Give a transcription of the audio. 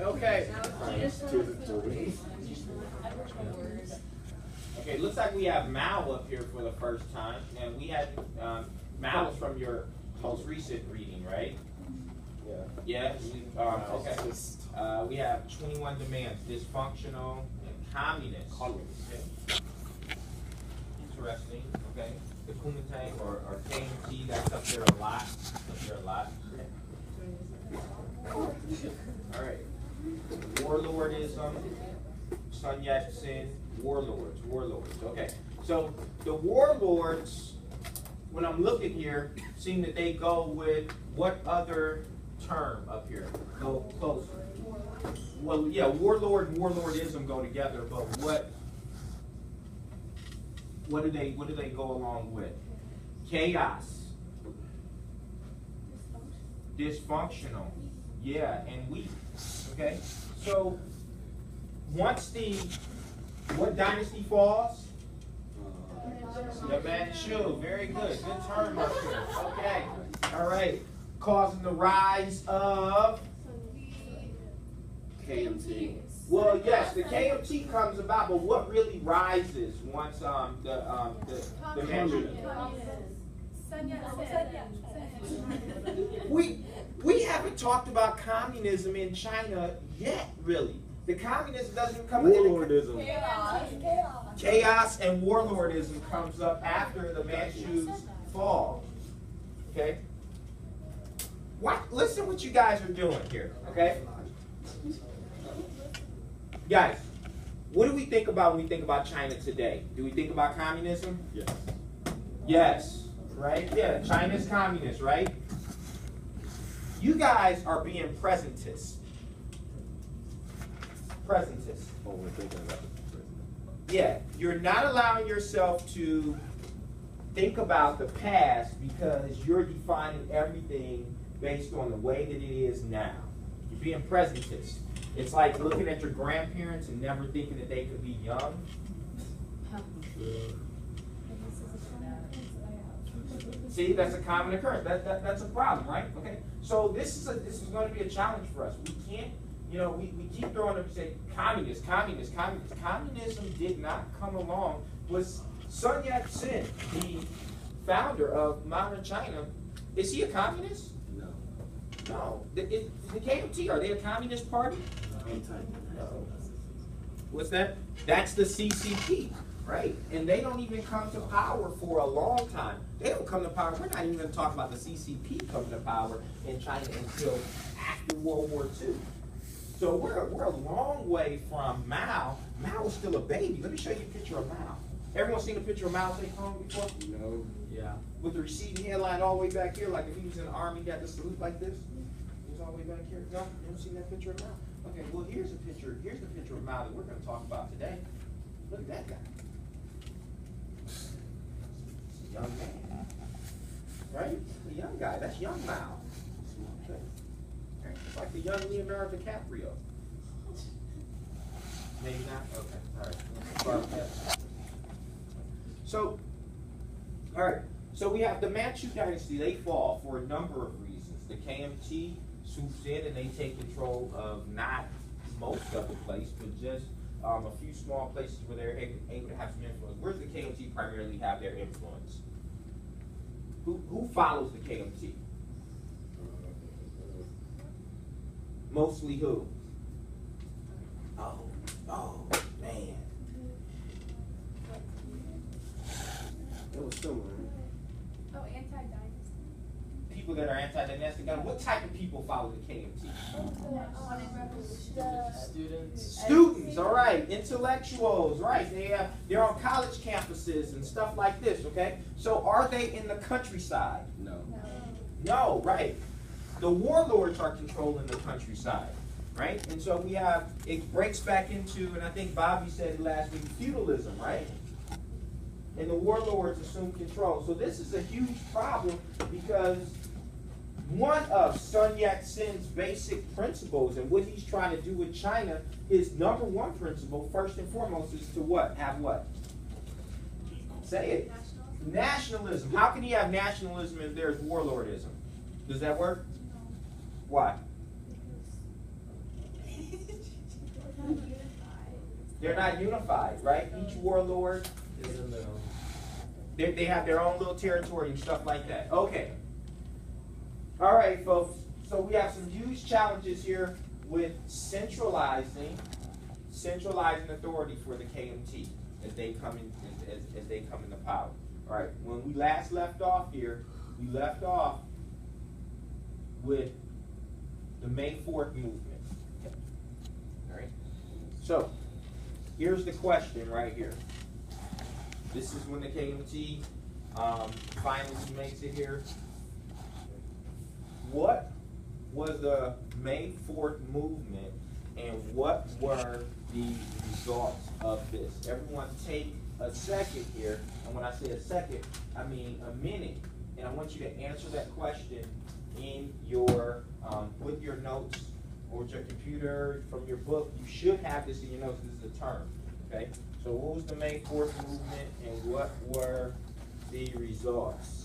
Okay. Okay, looks like we have Mal up here for the first time, and we had Mal was from your most recent reading, right? Yeah. Yeah. Okay. We have 21 demands: dysfunctional and communist. Interesting. Okay. The Kumite or KMT, that's up there a lot. All right. Warlordism, Sun Yat-sen, warlords. Okay. So the warlords, when I'm looking here, seem that they go with what other term up here? Go closer. Well, yeah, warlord and warlordism go together, but what do they go along with? Chaos. Dysfunctional. Yeah, and weak. Okay? So once what dynasty falls? The Manchu. Very good. Good term up here. Okay. All right. Causing the rise of KMT. Well, yes, the KMT comes about, but what really rises once the Manchu? We haven't talked about communism in China yet, really. The communism doesn't even come. Warlordism. Chaos and warlordism comes up after the Manchus fall. Okay? Listen what you guys are doing here, okay? Guys, what do we think about when we think about China today? Do we think about communism? Yes. Yes, right? Yeah, China's communist, right? You guys are being presentists. Presentists. Oh, we're thinking about the president. Yeah, you're not allowing yourself to think about the past because you're defining everything based on the way that it is now. You're being presentist. It's like looking at your grandparents and never thinking that they could be young. See, that's a common occurrence. That's a problem, right? Okay. So this is going to be a challenge for us. We can't, we keep throwing up and say communist. Communism did not come along. Was Sun Yat-sen, the founder of modern China, is he a communist? No. No. The KMT, are they a communist party? No. What's that? That's the CCP, right? And they don't even come to power for a long time. They don't come to power. We're not even going to talk about the CCP coming to power in China until after World War II. So we're a long way from Mao. Mao was still a baby. Let me show you a picture of Mao. Everyone seen a picture of Mao Zedong before? No. Yeah. With the receding hairline all the way back here, like if he was in the army, he got the salute like this. He was all the way back here. No? You haven't seen that picture of Mao? Okay, well here's the picture of Mao that we're going to talk about today. Look at that guy. It's a young man. Right? A young guy. That's young Mao. Okay. It's like the young Leonardo DiCaprio. Maybe not? Okay. All right. So, all right. So we have the Manchu dynasty. They fall for a number of reasons. The KMT swoops in and they take control of not most of the place, but just a few small places where they're able to have some influence. Where does the KMT primarily have their influence? Who follows the KMT? Mostly who? Oh, man. That was somewhere. Oh, anti-dynasty. People that are anti-dynastic. What type of people follow the KMT? Students, all right. Intellectuals, right. They're on college campuses and stuff like this, okay? So are they in the countryside? No. No, right. The warlords are controlling the countryside, right? And so it breaks back into, and I think Bobby said it last week, feudalism, right? And the warlords assume control. So this is a huge problem because one of Sun Yat-sen's basic principles and what he's trying to do with China, his number one principle, first and foremost, is to what? Have what? Say it. Nationalism. How can he have nationalism if there's warlordism? Does that work? Why? They're not unified, right? Each warlord Is in the they have their own little territory and stuff like that. Okay. All right, folks. So we have some huge challenges here with centralizing authority for the KMT as they come into power. All right. When we last left off here, we left off with the May 4th movement. All right. So here's the question right here. This is when the KMT finally makes it here. What was the May 4th movement and what were the results of this? Everyone take a second here, and when I say a second, I mean a minute. And I want you to answer that question in your, with your notes or with your computer, from your book. You should have this in your notes. This is a term, okay? So what was the May 4th movement and what were the results?